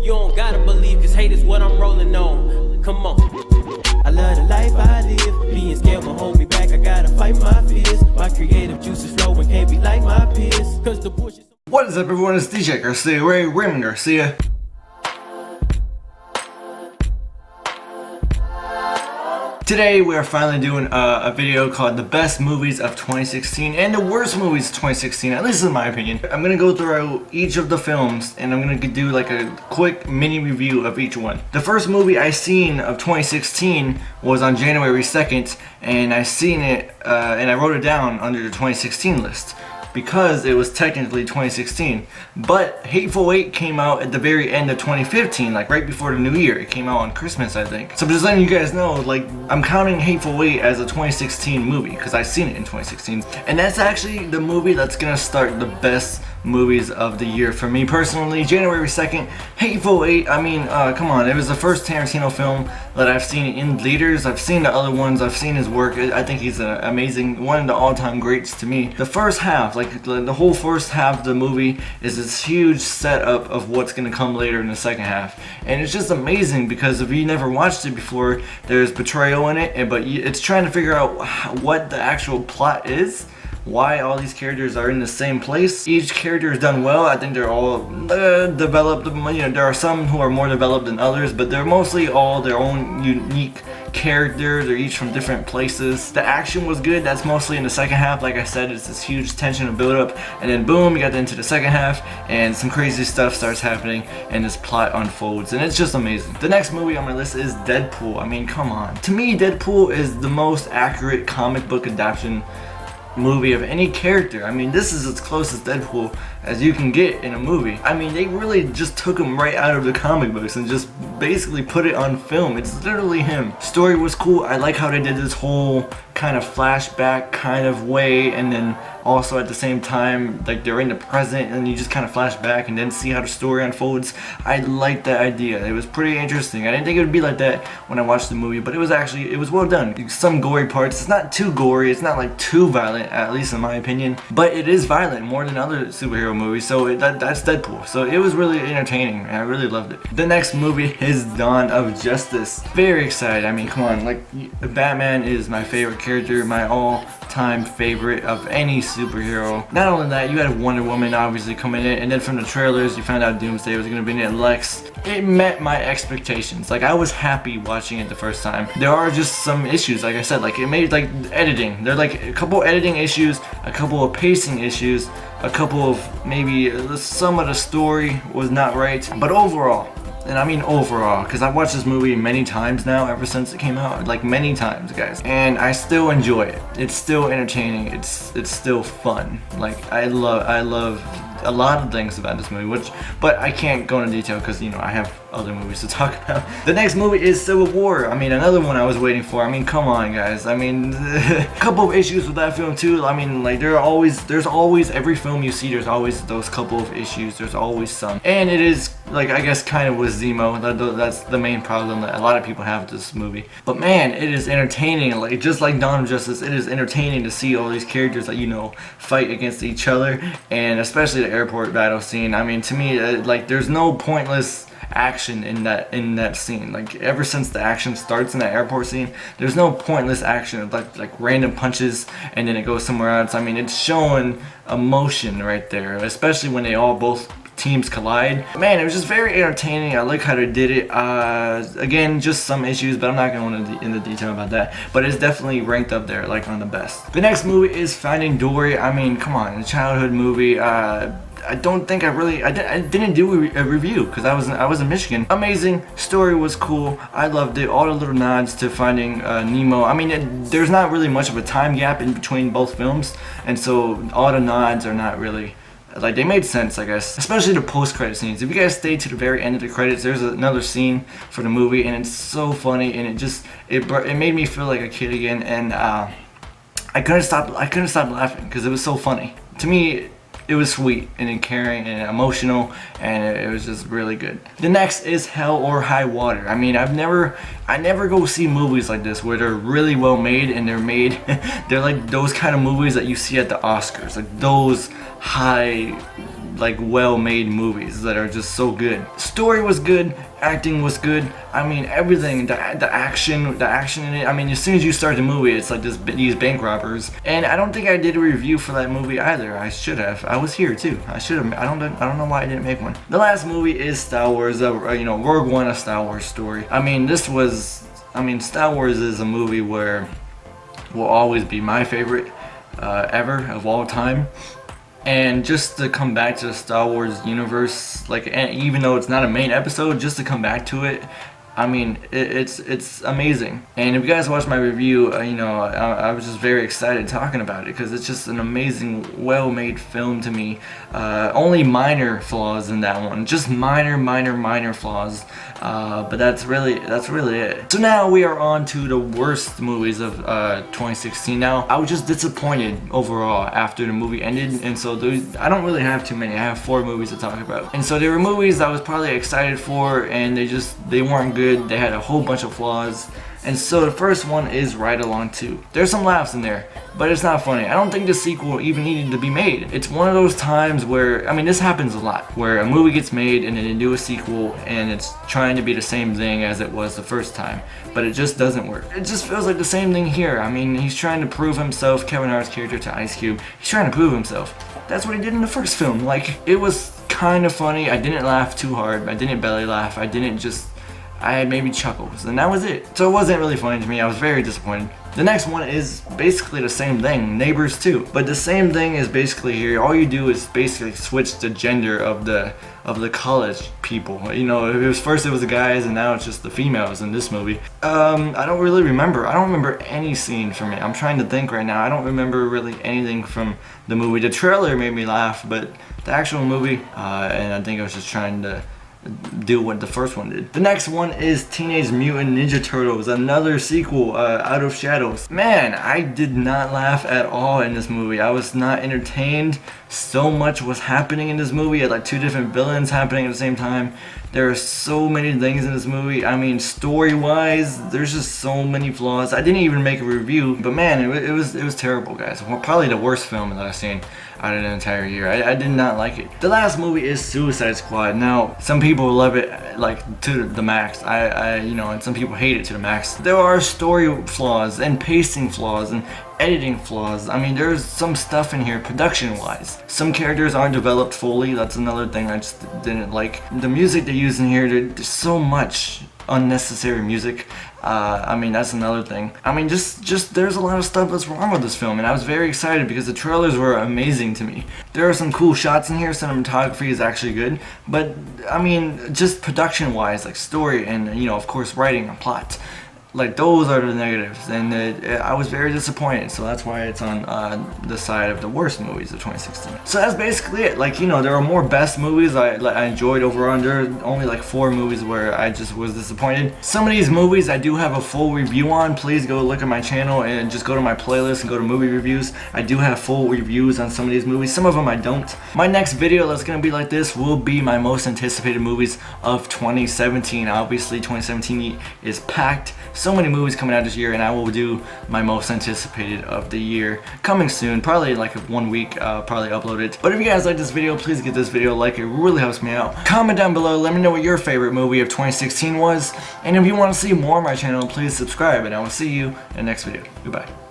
You don't gotta believe, cause hate is what I'm rolling on. Come on. I love the life I live. Being scared won't hold me back. I gotta fight my fears. My creative juices flowing, can't be like my peers. Cause the bullshit. What is up, everyone? It's DJ Garcia, Raymond Garcia. Today we are finally doing a video called the best movies of 2016 and the worst movies of 2016, at least in my opinion. I'm gonna go through each of the films and I'm gonna do like a quick mini review of each one. The first movie I seen of 2016 was on January 2nd, and I seen it and I wrote it down under the 2016 list because it was technically 2016. But Hateful Eight came out at the very end of 2015, like right before the new year. It came out on Christmas, I think. So I'm just letting you guys know, like, I'm counting Hateful Eight as a 2016 movie because I seen it in 2016. And that's actually the movie that's gonna start the best movies of the year for me personally. January 2nd, Hateful Eight. I mean, come on, it was the first Tarantino film that I've seen in theaters. I've seen the other ones, I've seen his work. I think he's an amazing, one of the all-time greats to me. The first half, like the whole first half of the movie is this huge setup of what's gonna come later in the second half, and it's just amazing because if you never watched it before, there's betrayal in it, but it's trying to figure out what the actual plot is, why all these characters are in the same place. Each character is done well. I think they're all developed. You know, there are some who are more developed than others, but they're mostly all their own unique characters. They're each from different places. The action was good. That's mostly in the second half. Like I said, it's this huge tension and build up, and then boom, you got into the second half and some crazy stuff starts happening and this plot unfolds, and it's just amazing. The next movie on my list is Deadpool. I mean, come on. To me, Deadpool is the most accurate comic book adaptation movie of any character. I mean, this is as close as Deadpool as you can get in a movie. I mean, they really just took him right out of the comic books and just basically put it on film. It's literally him. Story was cool. I like how they did this whole kind of flashback kind of way, and then also at the same time, like, they're in the present and you just kind of flash back and then see how the story unfolds. I like that idea. It was pretty interesting. I didn't think it would be like that when I watched the movie, but it was well done. Some gory parts. It's not too gory. It's not like too violent, at least in my opinion, but it is violent more than other superhero movies, so that's Deadpool. So it was really entertaining. I really loved it. The next movie is Dawn of Justice. Very excited. I mean, come on, like, Batman is my favorite character, my all-time favorite of any superhero. Not only that, you had Wonder Woman obviously coming in, and then from the trailers you found out Doomsday was going to be in it, Lex. It met my expectations. Like, I was happy watching it the first time. There are just some issues, like I said, like, it made, like, editing. There are like a couple editing issues, a couple of pacing issues, a couple of maybe some of the story was not right, but overall, and I mean overall, because I've watched this movie many times now ever since it came out, like many times, guys, and I still enjoy it. It's still entertaining. It's still fun. Like, I love a lot of things about this movie, but I can't go into detail because, you know, I have other movies to talk about. The next movie is Civil War. I mean, another one I was waiting for. I mean, come on, guys. I mean, a couple of issues with that film too. I mean, like, there's always every film you see, there's always those couple of issues. There's always some, and it is, like, I guess kind of with Zemo, that's the main problem that a lot of people have with this movie. But man, it is entertaining. Like, just like Dawn of Justice, it is entertaining to see all these characters that, you know, fight against each other, and especially the airport battle scene. I mean, to me, like, there's no pointless action in that scene. Like, ever since the action starts in that airport scene, there's no pointless action, like random punches and then it goes somewhere else. I mean, it's showing emotion right there, especially when both teams collide. Man, it was just very entertaining. I like how they did it. Again, just some issues, but I'm not going to go into detail about that, but it's definitely ranked up there, like, on the best. The next movie is Finding Dory. I mean, come on, a childhood movie. I don't think I didn't do a review because I was in Michigan. Amazing, story was cool. I loved it. All the little nods to Finding Nemo. I mean, there's not really much of a time gap in between both films, and so all the nods are not really, like, they made sense, I guess. Especially the post-credit scenes. If you guys stay to the very end of the credits, there's another scene for the movie, and it's so funny, and it made me feel like a kid again, and I couldn't stop laughing because it was so funny. To me, it was sweet and caring and emotional, and it was just really good. The next is Hell or High Water. I mean, I never go see movies like this where they're really well made, and they're like those kind of movies that you see at the Oscars, like those high like well-made movies that are just so good. Story was good, acting was good. I mean, everything, the action in it. I mean, as soon as you start the movie, it's like these bank robbers. And I don't think I did a review for that movie either. I should have. I was here too. I should have. I don't know why I didn't make one. The last movie is Star Wars. Rogue One, a Star Wars story. I mean, Star Wars is a movie where will always be my favorite ever of all time. And just to come back to the Star Wars universe, like, even though it's not a main episode, just to come back to it, I mean, it's amazing. And if you guys watched my review, I was just very excited talking about it because it's just an amazing, well-made film to me. Only minor flaws in that one, just minor flaws. But that's really it. So now we are on to the worst movies of 2016. Now, I was just disappointed overall after the movie ended, and so I don't really have too many. I have 4 movies to talk about. And so there were movies I was probably excited for, and they weren't good. They had a whole bunch of flaws. And so the first one is Ride Along 2. There's some laughs in there, but it's not funny. I don't think the sequel even needed to be made. It's one of those times where, I mean, this happens a lot, where a movie gets made and then they do a sequel and it's trying to be the same thing as it was the first time, but it just doesn't work. It just feels like the same thing here. I mean, he's trying to prove himself, Kevin Hart's character, to Ice Cube. He's trying to prove himself. That's what he did in the first film. Like, it was kind of funny. I didn't laugh too hard. I didn't belly laugh. I had maybe chuckles, and that was it. So it wasn't really funny to me. I was very disappointed. The next one is basically the same thing, Neighbors 2. But the same thing is basically here. All you do is basically switch the gender of the college people. You know, first it was the guys, and now it's just the females in this movie. I don't really remember. I don't remember any scene from it. I'm trying to think right now. I don't remember really anything from the movie. The trailer made me laugh, but the actual movie, and I think I was just trying to do what the first one did. The next one is Teenage Mutant Ninja Turtles, another sequel, Out of Shadows. Man, I did not laugh at all in this movie. I was not entertained. So much was happening in this movie. I had like 2 different villains happening at the same time. There are so many things in this movie. I mean, story-wise, there's just so many flaws. I didn't even make a review, but man, it was terrible, guys. Well, probably the worst film that I've seen out of the entire year. I did not like it. The last movie is Suicide Squad. Now, some people love it like to the max. And some people hate it to the max. There are story flaws and pacing flaws and editing flaws. I mean, there's some stuff in here production-wise. Some characters aren't developed fully. That's another thing I just didn't like. The music they use in here, there's so much unnecessary music. I mean, that's another thing. I mean, just there's a lot of stuff that's wrong with this film, and I was very excited because the trailers were amazing to me. There are some cool shots in here. Cinematography is actually good, but I mean, just production-wise, like story and of course, writing and plot. Like, those are the negatives, and I was very disappointed, so that's why it's on the side of the worst movies of 2016. So that's basically it. Like, there are more best movies I enjoyed overall, and there are only like 4 movies where I just was disappointed. Some of these movies I do have a full review on. Please go look at my channel and just go to my playlist and go to movie reviews. I do have full reviews on some of these movies. Some of them I don't. My next video that's gonna be like this will be my most anticipated movies of 2017. Obviously, 2017 is packed. So many movies coming out this year, and I will do my most anticipated of the year coming soon, probably like 1 week. I'll probably upload it. But if you guys like this video, please give this video a like. It really helps me out. Comment down below, let me know what your favorite movie of 2016 was, and if you want to see more of my channel, please subscribe, and I will see you in the next video. Goodbye.